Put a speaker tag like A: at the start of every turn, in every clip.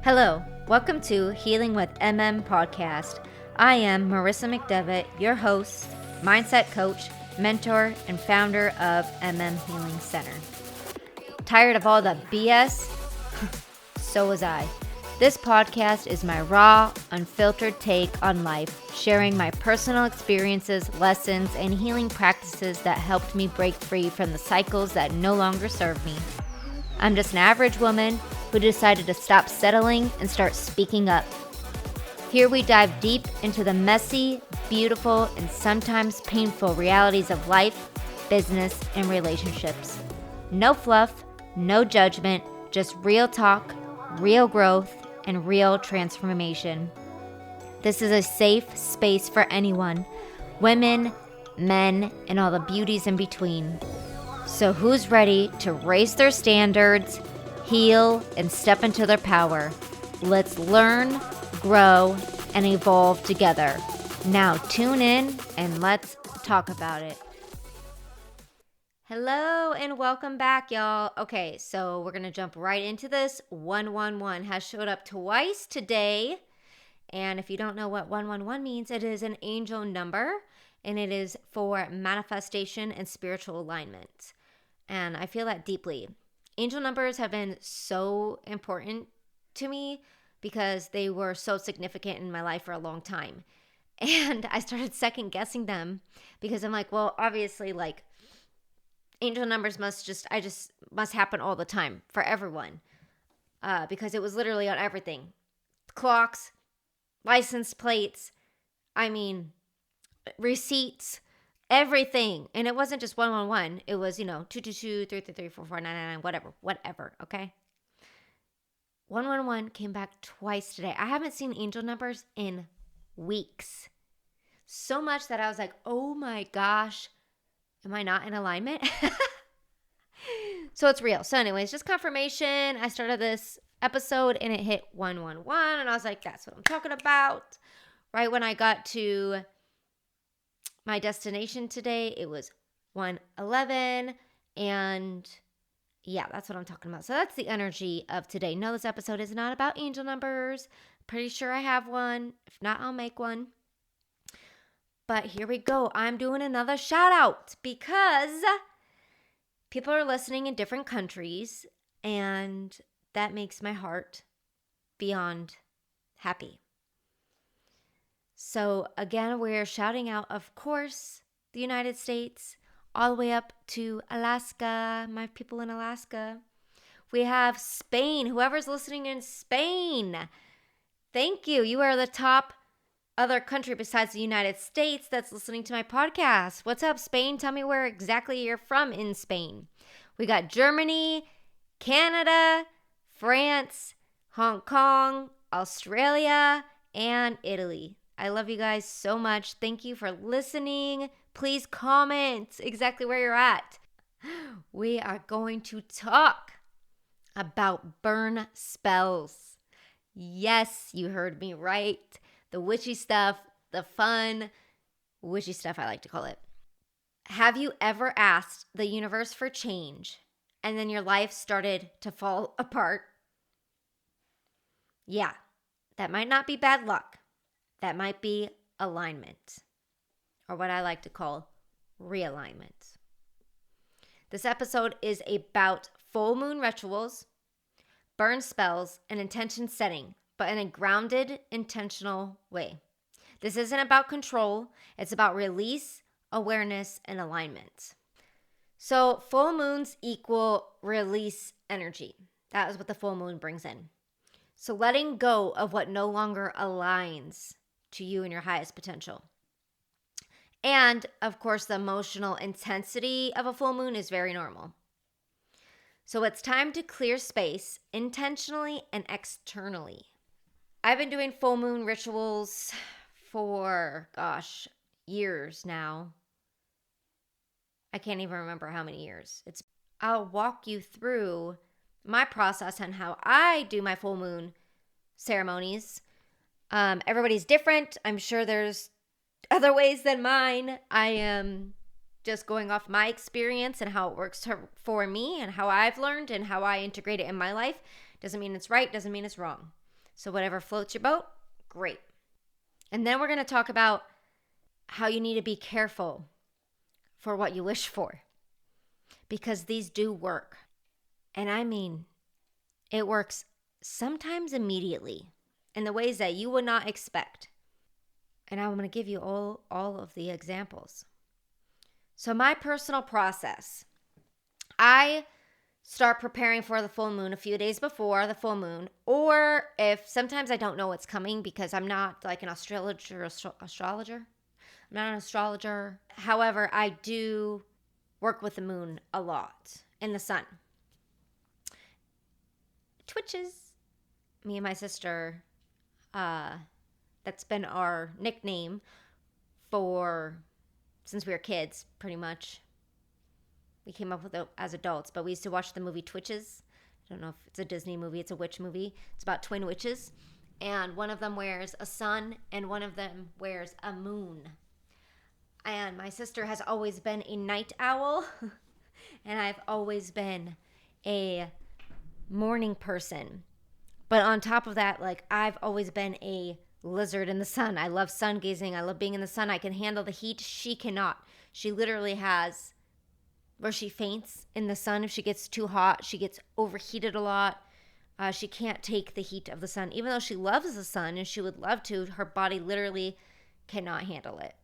A: Hello, welcome to Healing with podcast. I am Marissa McDevitt, your host, mindset coach, mentor, and founder of Healing Center. Tired of all the BS? So was I. This podcast is my raw, unfiltered take on life, sharing my personal experiences, lessons, and healing practices that helped me break free from the cycles that no longer serve me. I'm just an average woman who decided to stop settling and start speaking up. Here we dive deep into the messy, beautiful, and sometimes painful realities of life, business, and relationships. No fluff, no judgment, just real talk, real growth, and real transformation. This is a safe space for anyone, women, men, and all the beauties in between. So who's ready to raise their standards, heal, and step into their power? Let's learn, grow, and evolve together. Now tune in and let's talk about it. Hello and welcome back, y'all. Okay, so we're going to jump right into this. 111 has showed up twice today. And if you don't know what 111 means, it is an angel number and it is for manifestation and spiritual alignment. And I feel that deeply. Angel numbers have been so important to me because they were so significant in my life for a long time. And I started second guessing them because I'm like, well, obviously, like, angel numbers must happen all the time for everyone. Because it was literally on everything. Clocks, license plates, receipts, everything. And it wasn't just 111. It was, 222, 333, 4499, whatever. Okay. 111 came back twice today. I haven't seen angel numbers in weeks. So much that I was like, oh my gosh, am I not in alignment? So it's real. So anyways, just confirmation. I started this episode and it hit 111 and I was like, that's what I'm talking about. Right when I got to my destination today, it was 111, and yeah, that's what I'm talking about. So that's the energy of today. No, this episode is not about angel numbers. Pretty sure I have one. If not, I'll make one. But here we go. I'm doing another shout out because people are listening in different countries, and that makes my heart beyond happy. So again, we're shouting out, of course, the United States, all the way up to Alaska, my people in Alaska. We have Spain, whoever's listening in Spain. Thank you. You are the top other country besides the United States that's listening to my podcast. What's up, Spain? Tell me where exactly you're from in Spain. We got Germany, Canada, France, Hong Kong, Australia, and Italy. I love you guys so much. Thank you for listening. Please comment exactly where you're at. We are going to talk about burn spells. Yes, you heard me right. The witchy stuff, the fun witchy stuff, I like to call it. Have you ever asked the universe for change and then your life started to fall apart? Yeah, that might not be bad luck. That might be alignment, or what I like to call realignment. This episode is about full moon rituals, burn spells, and intention setting, but in a grounded, intentional way. This isn't about control. It's about release, awareness, and alignment. So full moons equal release energy. That is what the full moon brings in. So letting go of what no longer aligns to you and your highest potential. And of course, the emotional intensity of a full moon is very normal. So it's time to clear space intentionally and externally. I've been doing full moon rituals for, years now. I can't even remember how many years. I'll walk you through my process on how I do my full moon ceremonies. Everybody's different. I'm sure there's other ways than mine. I am just going off my experience and how it works for me and how I've learned and how I integrate it in my life. Doesn't mean it's right, doesn't mean it's wrong. So whatever floats your boat, great. And then we're going to talk about how you need to be careful for what you wish for, because these do work. And I mean, it works sometimes immediately in the ways that you would not expect. And I'm going to give you all of the examples. So my personal process, I start preparing for the full moon a few days before the full moon, or if sometimes I don't know what's coming because I'm not like an astrologer. I'm not an astrologer. However, I do work with the moon a lot and the sun. Twitches. Me and my sister, that's been our nickname since we were kids, pretty much. We came up with it as adults, but we used to watch the movie Twitches. I don't know if it's a Disney movie. It's a witch movie. It's about twin witches. And one of them wears a sun and one of them wears a moon. And my sister has always been a night owl. And I've always been a morning person. But on top of that, like, I've always been a lizard in the sun. I love sun gazing. I love being in the sun. I can handle the heat. She cannot. She literally has where she faints in the sun if she gets too hot. She gets overheated a lot. She can't take the heat of the sun. Even though she loves the sun and she would love to, her body literally cannot handle it.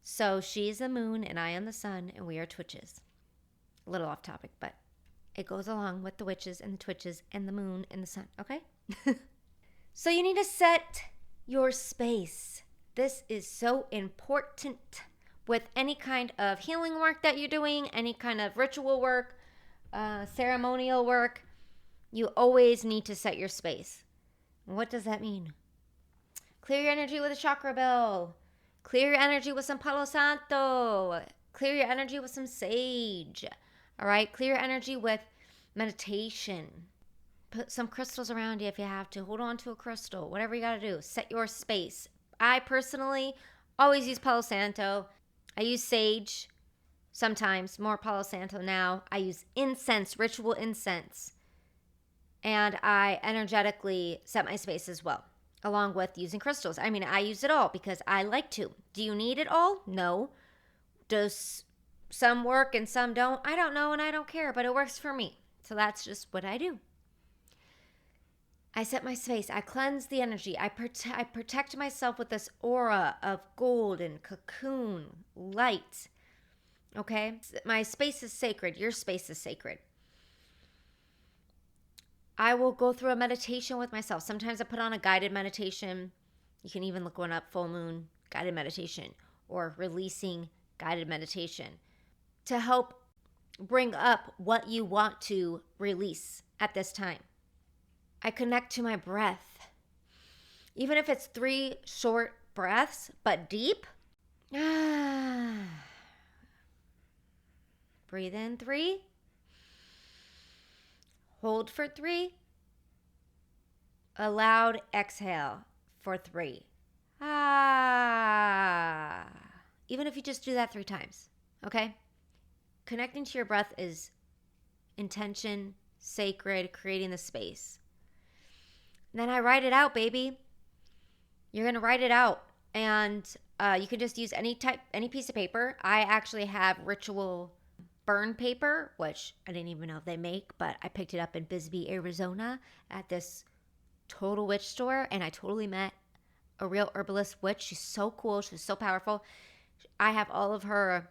A: So she's the moon and I am the sun, and we are Twitches. A little off topic, but it goes along with the witches and the Twitches and the moon and the sun, okay? So you need to set your space. This is so important with any kind of healing work that you're doing, any kind of ritual work, ceremonial work. You always need to set your space. What does that mean? Clear your energy with a chakra bell. Clear your energy with some Palo Santo. Clear your energy with some sage. All right? Clear your energy with meditation. Put some crystals around you if you have to. Hold on to a crystal. Whatever you got to do. Set your space. I personally always use Palo Santo. I use sage sometimes, more Palo Santo now. I use incense, ritual incense. And I energetically set my space as well, along with using crystals. I mean, I use it all because I like to. Do you need it all? No. Does some work and some don't? I don't know and I don't care, but it works for me. So that's just what I do. I set my space. I cleanse the energy. I protect myself with this aura of gold and cocoon light. Okay? My space is sacred. Your space is sacred. I will go through a meditation with myself. Sometimes I put on a guided meditation. You can even look one up, full moon guided meditation or releasing guided meditation to help bring up what you want to release at this time. I connect to my breath. Even if it's 3 short breaths, but deep. Breathe in 3. Hold for 3. A loud exhale for 3. Even if you just do that 3 times, okay? Connecting to your breath is intention, sacred, creating the space. Then I write it out, baby. You're going to write it out. And you can just use any piece of paper. I actually have ritual burn paper, which I didn't even know if they make, but I picked it up in Bisbee, Arizona at this total witch store. And I totally met a real herbalist witch. She's so cool. She's so powerful. I have all of her.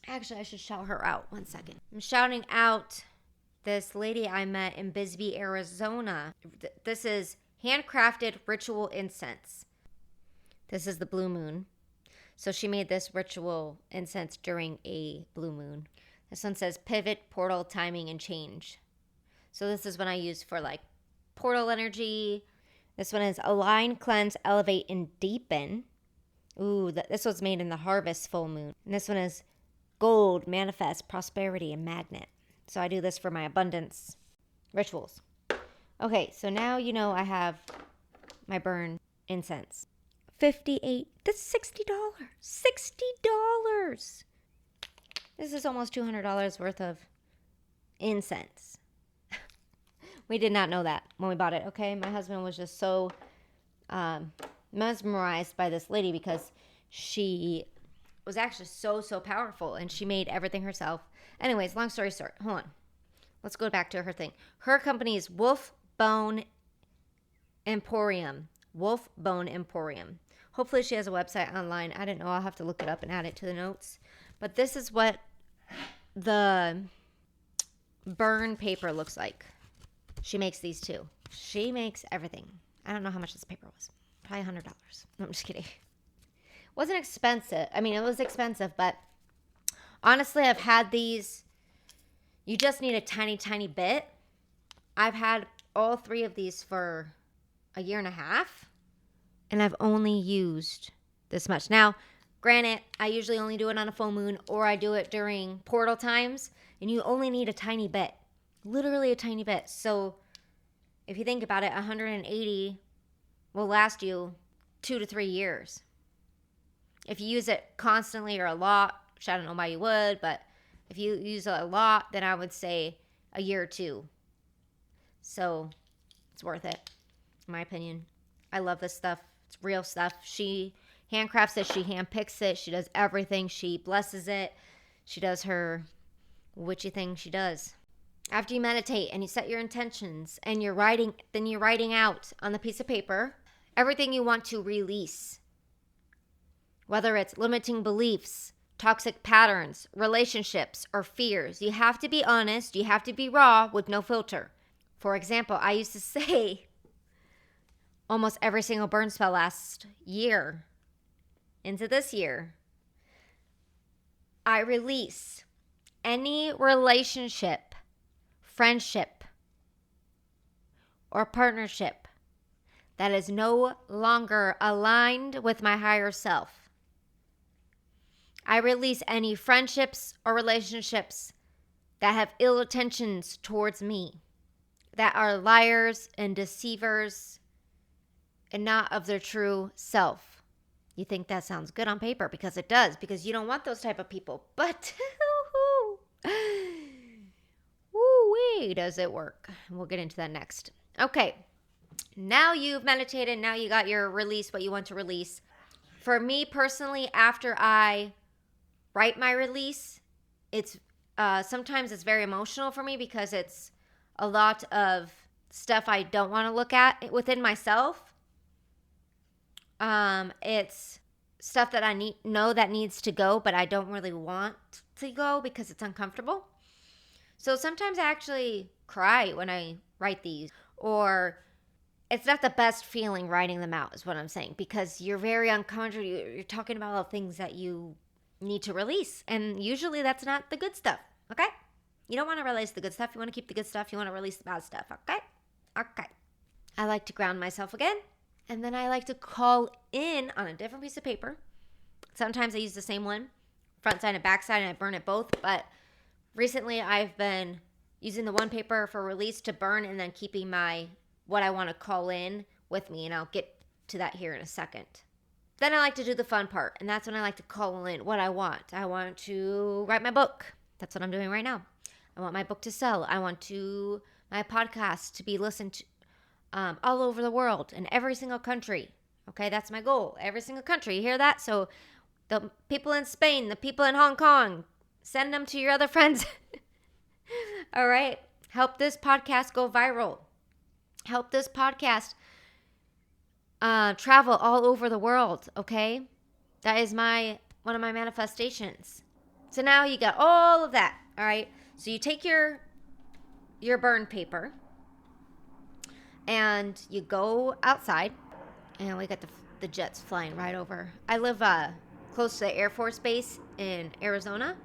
A: Actually, I should shout her out. 1 second. I'm shouting out this lady I met in Bisbee, Arizona. This is handcrafted ritual incense. This is the blue moon. So she made this ritual incense during a blue moon. This one says pivot, portal, timing, and change. So this is what I use for like portal energy. This one is align, cleanse, elevate, and deepen. Ooh, this was made in the harvest full moon. And this one is gold, manifest, prosperity, and magnet. So I do this for my abundance rituals. Okay, so now you know I have my burn incense. $58. That's $60. $60. This is almost $200 worth of incense. We did not know that when we bought it, okay? My husband was just so mesmerized by this lady because she was actually so powerful, and she made everything herself. Anyways, long story short, hold on. Let's go back to her thing. Her company is Wolf Bone Emporium. Wolf Bone Emporium. Hopefully she has a website online. I don't know. I'll have to look it up and add it to the notes. But this is what the burn paper looks like. She makes these too. She makes everything. I don't know how much this paper was. Probably $100. No, I'm just kidding. It wasn't expensive. I mean, it was expensive, but honestly, I've had these. You just need a tiny bit. I've had all 3 of these for a year and a half, and I've only used this much. Now, granted, I usually only do it on a full moon, or I do it during portal times, and you only need a tiny bit. Literally a tiny bit. So if you think about it, 180 will last you 2 to 3 years. If you use it constantly or a lot, which I don't know why you would, but if you use it a lot, then I would say a year or 2. So it's worth it, in my opinion. I love this stuff. It's real stuff. She handcrafts it. She handpicks it. She does everything. She blesses it. She does her witchy thing she does. After you meditate and you set your intentions and you're writing out on the piece of paper everything you want to release. Whether it's limiting beliefs, toxic patterns, relationships, or fears. You have to be honest. You have to be raw with no filter. For example, I used to say almost every single burn spell last year into this year, I release any relationship, friendship, or partnership that is no longer aligned with my higher self. I release any friendships or relationships that have ill intentions towards me, that are liars and deceivers and not of their true self. You think that sounds good on paper, because it does, because you don't want those type of people. But woo-wee, does it work? We'll get into that next. Okay, now you've meditated. Now you got your release, what you want to release. For me personally, after I write my release, it's sometimes it's very emotional for me because it's a lot of stuff I don't want to look at within myself. It's stuff that I know that needs to go, but I don't really want to go because it's uncomfortable. So sometimes I actually cry when I write these, or it's not the best feeling writing them out, is what I'm saying, because you're very uncomfortable. You're talking about all the things that you need to release, and usually that's not the good stuff. Okay, you don't want to release the good stuff. You want to keep the good stuff. You want to release the bad stuff. Okay. I like to ground myself again, and then I like to call in on a different piece of paper. Sometimes I use the same one, front side and back side, and I burn it both. But recently I've been using the one paper for release to burn, and then keeping my what I want to call in with me, and I'll get to that here in a second. Then I like to do the fun part, and that's when I like to call in what I want. I want to write my book. That's what I'm doing right now. I want my book to sell. I want my podcast to be listened to all over the world, in every single country. Okay, that's my goal. Every single country. You hear that? So the people in Spain, the people in Hong Kong, send them to your other friends. All right. Help this podcast go viral. Help this podcast travel all over the world, okay? That is one of my manifestations. So now you got all of that, all right? So you take your burn paper and you go outside, and we got the jets flying right over. I live close to the Air Force Base in Arizona.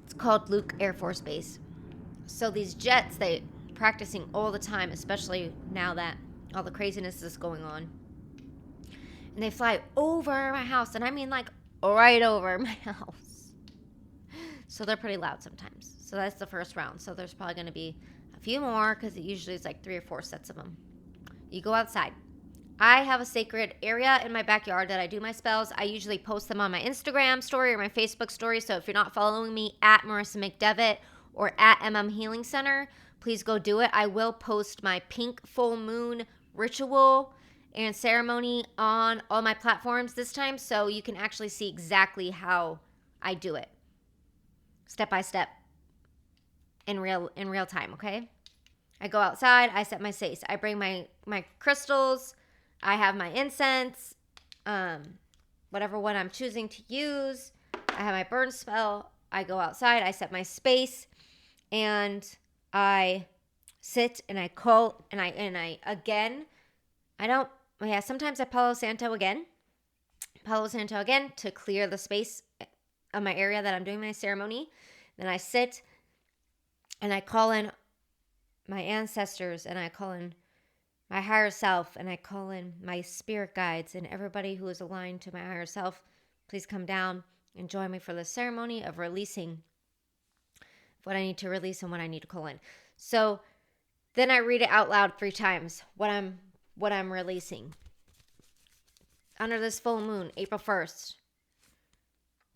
A: It's called Luke Air Force Base. So these jets, they practicing all the time, especially now that all the craziness is going on. And they fly over my house, and I mean like right over my house. So they're pretty loud sometimes. So that's the first round. So there's probably going to be a few more, because it usually is like 3 or 4 sets of them. You go outside. I have a sacred area in my backyard that I do my spells. I usually post them on my Instagram story or my Facebook story. So if you're not following me at Marissa McDevitt or at MM Healing Center, please go do it. I will post my pink full moon ritual and ceremony on all my platforms this time, so you can actually see exactly how I do it, step by step, in real time. Okay, I go outside, I set my space, I bring my crystals, I have my incense, whatever one I'm choosing to use. I have my burn spell. I go outside, I set my space, and I sit and I call and I again. Sometimes I Palo Santo again to clear the space of my area that I'm doing my ceremony. Then I sit and I call in my ancestors, and I call in my higher self, and I call in my spirit guides and everybody who is aligned to my higher self. Please come down and join me for the ceremony of releasing what I need to release and what I need to call in. So then I read it out loud 3 times, what I'm releasing. Under this full moon, April 1st,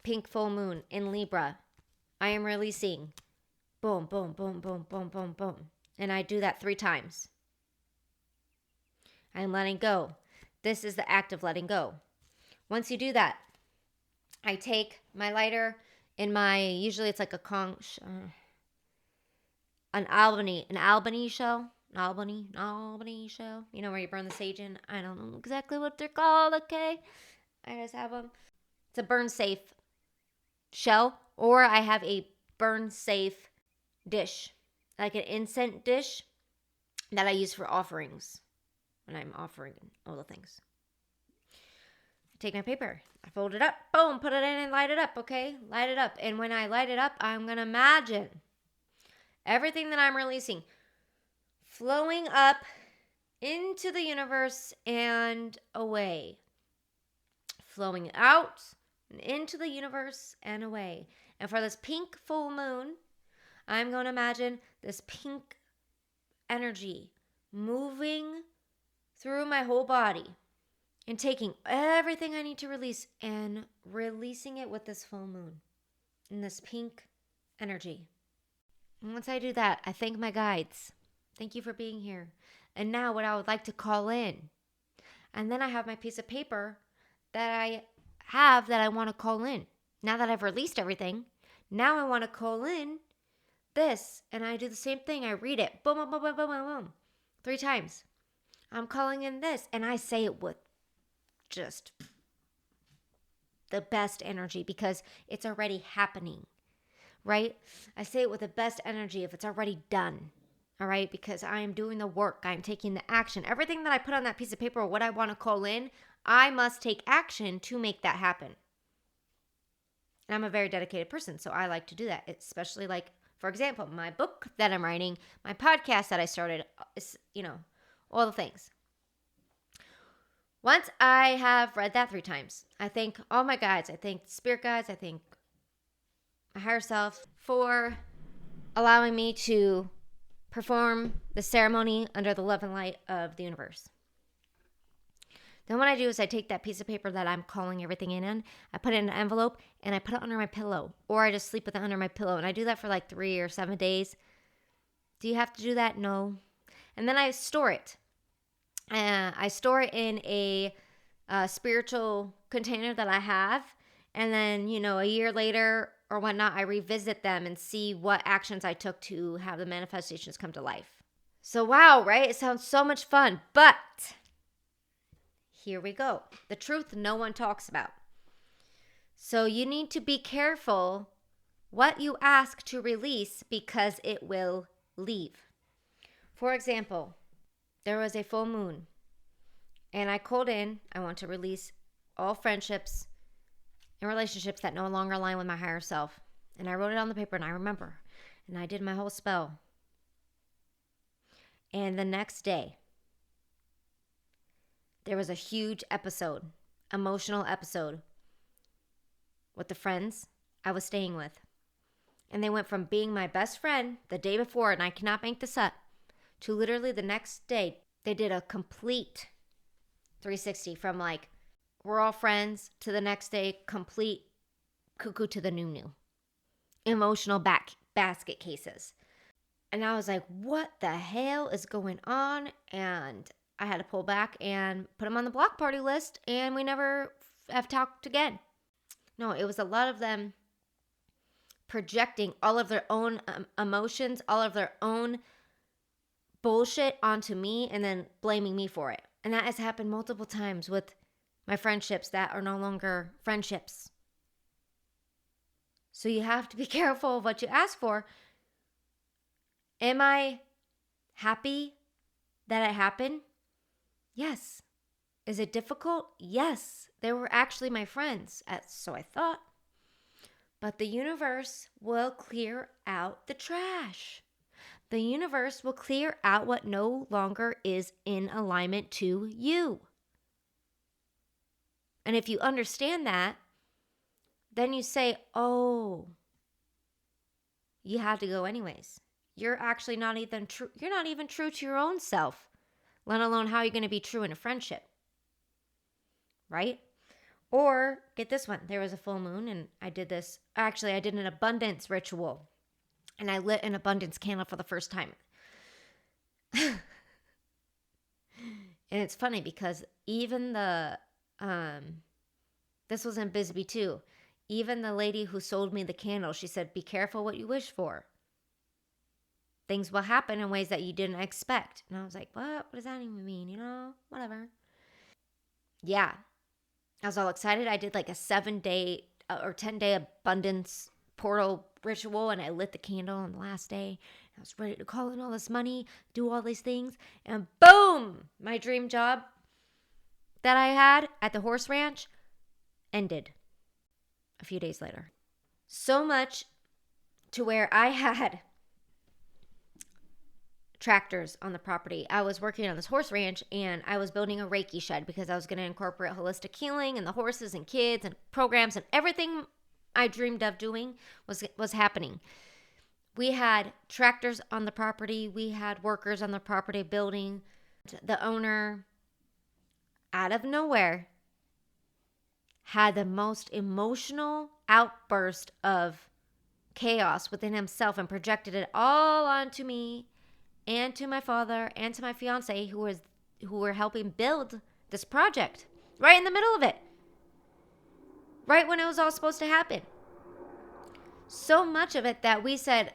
A: pink full moon in Libra, I am releasing boom, boom, boom, boom, boom, boom, boom. And I do that 3 times. I'm letting go. This is the act of letting go. Once you do that, I take my lighter in usually it's like an Albany shell. Albany shell. You know, where you burn the sage in. I don't know exactly what they're called, okay? I just have them. It's a burn safe shell, or I have a burn safe dish, like an incense dish that I use for offerings when I'm offering all the things. I take my paper, I fold it up, boom, put it in and light it up, okay? Light it up. And when I light it up, I'm going to imagine everything that I'm releasing flowing up into the universe and away. Flowing out and into the universe and away. And for this pink full moon, I'm going to imagine this pink energy moving through my whole body and taking everything I need to release and releasing it with this full moon in this pink energy. And once I do that, I thank my guides. Thank you for being here. And now what I would like to call in. And then I have my piece of paper that I want to call in. Now that I've released everything, now I want to call in this. And I do the same thing. I read it. Boom, boom, boom, boom, boom, boom, boom. 3 times. I'm calling in this. And I say it with just the best energy because it's already happening, right? I say it with the best energy if it's already done, all right? Because I am doing the work. I'm taking the action. Everything that I put on that piece of paper, what I want to call in, I must take action to make that happen. And I'm a very dedicated person, so I like to do that, especially like, for example, my book that I'm writing, my podcast that I started, all the things. Once I have read that 3 times, I thank all my guides. I thank spirit guides. I thank my higher self for allowing me to perform the ceremony under the love and light of the universe. Then what I do is I take that piece of paper that I'm calling everything in, I put it in an envelope, and I put it under my pillow. Or I just sleep with it under my pillow. And I do that for like 3 or 7 days. Do you have to do that? No. And then I store it. I store it in a spiritual container that I have. And then, a year later or whatnot, I revisit them and see what actions I took to have the manifestations come to life. So, wow, right? It sounds so much fun. But here we go. The truth no one talks about. So you need to be careful what you ask to release because it will leave. For example, there was a full moon and I called in, I want to release all friendships and relationships that no longer align with my higher self. And I wrote it on the paper and I remember. And I did my whole spell. And the next day, there was a huge episode, emotional episode with the friends I was staying with. And they went from being my best friend the day before, and I cannot make this up, to literally the next day, they did a complete 360 from like, we're all friends, to the next day, complete cuckoo to the new. Emotional basket cases. And I was like, what the hell is going on? And I had to pull back and put them on the block party list, and we never have talked again. No, it was a lot of them projecting all of their own emotions, all of their own bullshit onto me, and then blaming me for it. And that has happened multiple times with my friendships that are no longer friendships. So you have to be careful of what you ask for. Am I happy that it happened? Yes. Is it difficult? Yes. They were actually my friends, so I thought. But the universe will clear out the trash. The universe will clear out what no longer is in alignment to you. And if you understand that, then you say, oh, you had to go anyways. You're actually not even true. You're not even true to your own self, let alone how you're going to be true in a friendship. Right? Or get this one. There was a full moon and I did this. Actually, I did an abundance ritual and I lit an abundance candle for the first time. And it's funny because even this was in Bisbee too. Even the lady who sold me the candle, she said, be careful what you wish for. Things will happen in ways that you didn't expect. And I was like, what? What does that even mean? Whatever. Yeah. I was all excited. I did like a 7-day or 10-day abundance portal ritual, and I lit the candle on the last day. I was ready to call in all this money, do all these things, and boom! My dream job that I had at the horse ranch ended a few days later. So much to where I had tractors on the property. I was working on this horse ranch and I was building a Reiki shed because I was going to incorporate holistic healing and the horses and kids and programs, and everything I dreamed of doing was happening. We had tractors on the property. We had workers on the property building. The owner, out of nowhere, had the most emotional outburst of chaos within himself and projected it all onto me and to my father and to my fiance who were helping build this project right in the middle of it, right when it was all supposed to happen. So much of it that we said,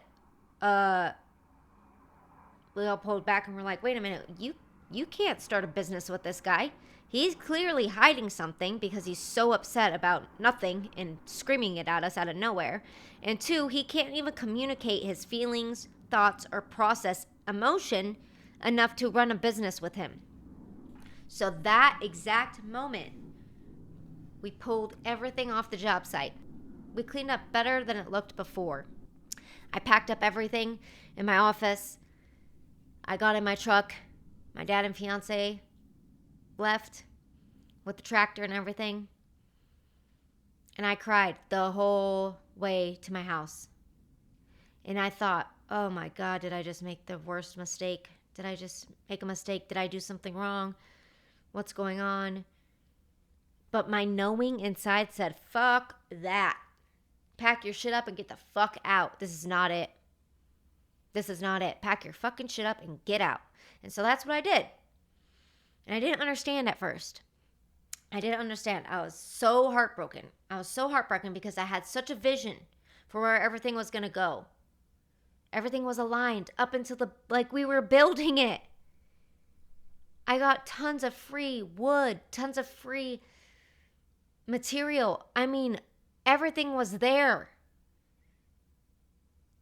A: we all pulled back and we're like, wait a minute, you can't start a business with this guy. He's clearly hiding something because he's so upset about nothing and screaming it at us out of nowhere. And 2, he can't even communicate his feelings, thoughts, or process emotion enough to run a business with him. So that exact moment, we pulled everything off the job site. We cleaned up better than it looked before. I packed up everything in my office. I got in my truck. My dad and fiance left with the tractor and everything. And I cried the whole way to my house. And I thought, oh my God, did I just make the worst mistake? Did I just make a mistake? Did I do something wrong? What's going on? But my knowing inside said, fuck that. Pack your shit up and get the fuck out. This is not it. This is not it. Pack your fucking shit up and get out. And so that's what I did. And I didn't understand at first. I didn't understand. I was so heartbroken. I was so heartbroken because I had such a vision for where everything was going to go. Everything was aligned up until we were building it. I got tons of free wood, tons of free material. I mean, everything was there.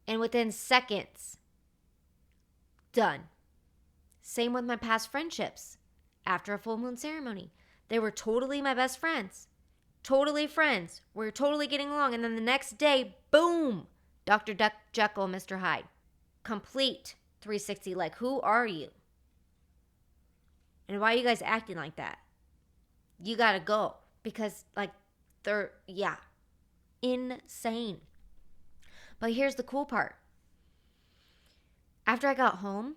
A: And within seconds, done. Same with my past friendships. After a full moon ceremony, they were totally my best friends. Totally friends. We were totally getting along. And then the next day, boom, Dr. Jekyll, Mr. Hyde. Complete 360. Like, who are you? And why are you guys acting like that? You gotta go. Because, they're, insane. But here's the cool part. After I got home,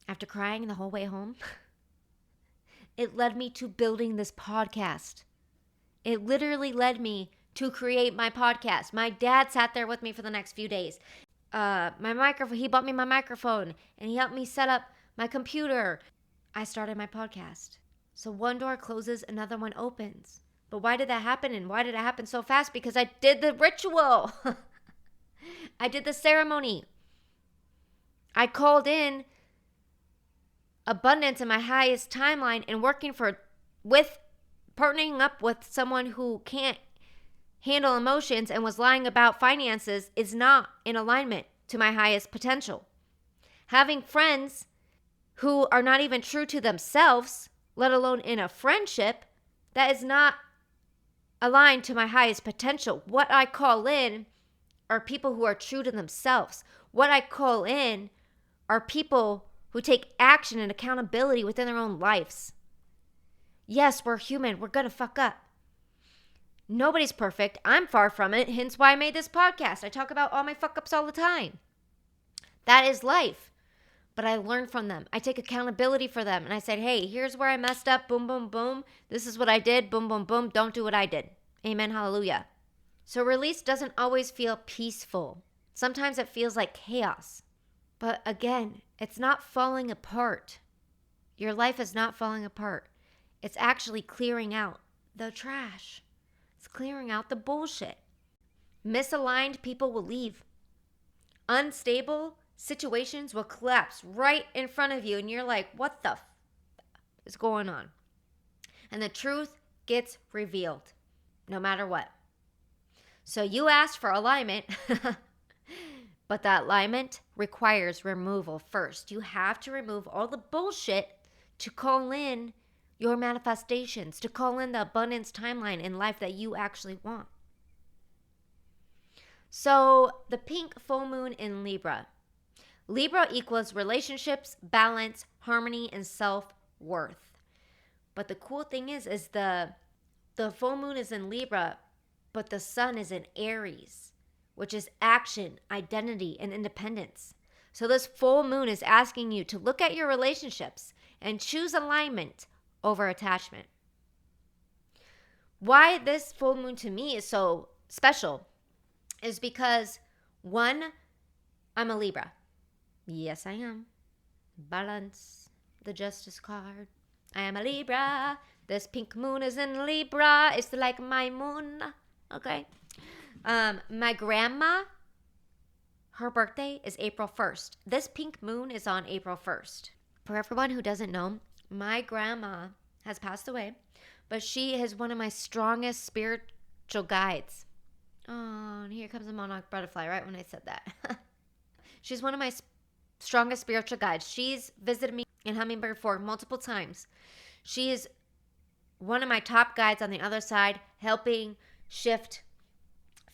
A: after crying the whole way home, it led me to building this podcast. It literally led me to create my podcast. My dad sat there with me for the next few days. my microphone. He bought me my microphone and he helped me set up my computer. I started my podcast. So one door closes, another one opens. But why did that happen? And why did it happen so fast? Because I did the ritual. I did the ceremony. I called in abundance in my highest timeline and partnering up with someone who can't handle emotions and was lying about finances is not in alignment to my highest potential. Having friends who are not even true to themselves, let alone in a friendship, that is not aligned to my highest potential. What I call in are people who are true to themselves. What I call in are people who take action and accountability within their own lives. Yes, we're human. We're going to fuck up. Nobody's perfect. I'm far from it. Hence why I made this podcast. I talk about all my fuck ups all the time. That is life. But I learn from them. I take accountability for them. And I said, hey, here's where I messed up. Boom, boom, boom. This is what I did. Boom, boom, boom. Don't do what I did. Amen. Hallelujah. So release doesn't always feel peaceful. Sometimes it feels like chaos. But again, it's not falling apart. Your life is not falling apart. It's actually clearing out the trash. It's clearing out the bullshit. Misaligned people will leave. Unstable situations will collapse right in front of you. And you're like, what the is going on? And the truth gets revealed no matter what. So you asked for alignment, but that alignment requires removal first. You have to remove all the bullshit to call in your manifestations, to call in the abundance timeline in life that you actually want. So the pink full moon in Libra. Libra equals relationships, balance, harmony, and self-worth. But the cool thing is the full moon is in Libra, but the sun is in Aries, which is action, identity, and independence. So this full moon is asking you to look at your relationships and choose alignment over attachment. Why this full moon to me is so special is because, one, I'm a Libra. Yes, I am. Balance, the Justice card. I am a Libra. This pink moon is in Libra. It's like my moon. Okay. My grandma, her birthday is April 1st. This pink moon is on April 1st. For everyone who doesn't know, my grandma has passed away, but she is one of my strongest spiritual guides. Oh, and here comes a monarch butterfly right when I said that. She's one of my strongest spiritual guides. She's visited me in Hummingbird Fork multiple times. She is one of my top guides on the other side, helping shift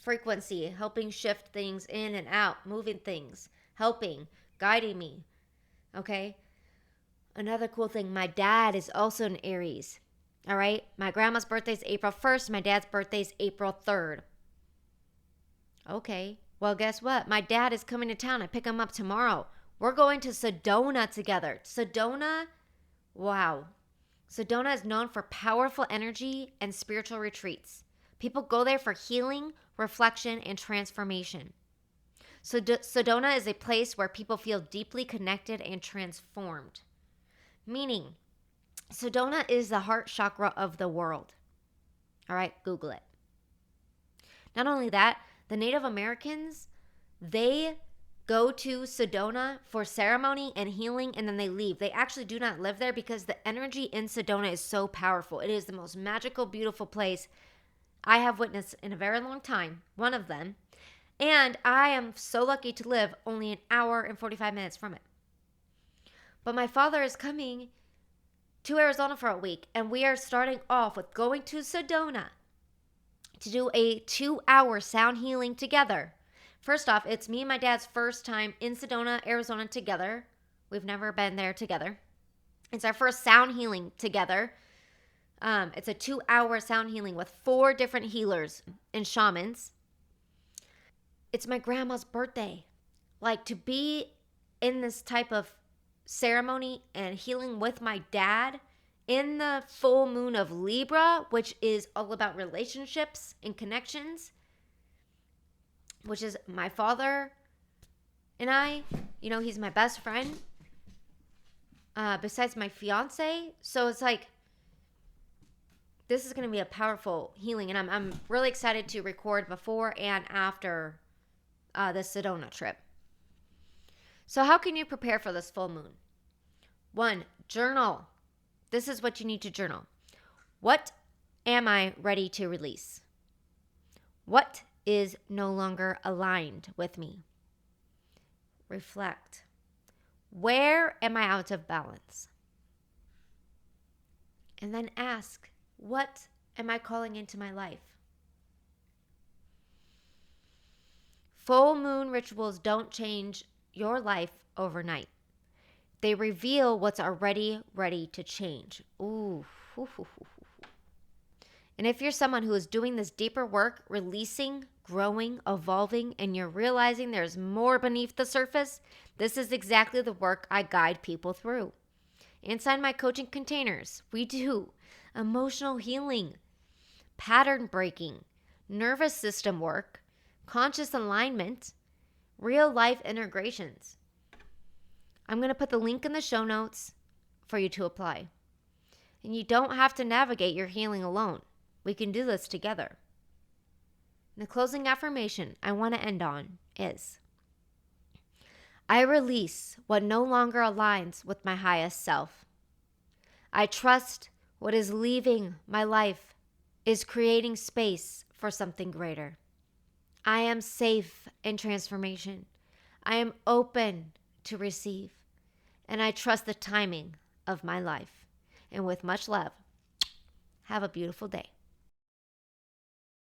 A: frequency, helping shift things in and out, moving things, helping, guiding me. Okay? Another cool thing, my dad is also an Aries. All right? My grandma's birthday is April 1st. My dad's birthday is April 3rd. Okay. Well, guess what? My dad is coming to town. I pick him up tomorrow. We're going to Sedona together. Sedona, wow. Sedona is known for powerful energy and spiritual retreats. People go there for healing, reflection, and transformation. So Sedona is a place where people feel deeply connected and transformed. Meaning, Sedona is the heart chakra of the world. All right, Google it. Not only that, the Native Americans, they go to Sedona for ceremony and healing, and then they leave. They actually do not live there because the energy in Sedona is so powerful. It is the most magical, beautiful place I have witnessed in a very long time, one of them. And I am so lucky to live only an hour and 45 minutes from it. But my father is coming to Arizona for a week, and we are starting off with going to Sedona to do a 2-hour sound healing together. First off, it's me and my dad's first time in Sedona, Arizona together. We've never been there together. It's our first sound healing together. It's a 2-hour sound healing with 4 different healers and shamans. It's my grandma's birthday. Like, to be in this type of ceremony and healing with my dad in the full moon of Libra, which is all about relationships and connections, which is my father And he's my best friend, besides my fiance. So it's like, this is going to be a powerful healing. And I'm really excited to record before and after the Sedona trip. So how can you prepare for this full moon? 1, journal. This is what you need to journal. What am I ready to release? What is no longer aligned with me? Reflect. Where am I out of balance? And then ask, what am I calling into my life? Full moon rituals don't change your life overnight. They reveal what's already ready to change. Ooh. And if you're someone who is doing this deeper work, releasing, growing, evolving, and you're realizing there's more beneath the surface, this is exactly the work I guide people through. Inside my coaching containers, we do emotional healing, pattern breaking, nervous system work, conscious alignment, real life integrations. I'm going to put the link in the show notes for you to apply. And you don't have to navigate your healing alone. We can do this together. And the closing affirmation I want to end on is, I release what no longer aligns with my highest self. I trust what is leaving my life is creating space for something greater. I am safe in transformation. I am open to receive. And I trust the timing of my life. And with much love, have a beautiful day.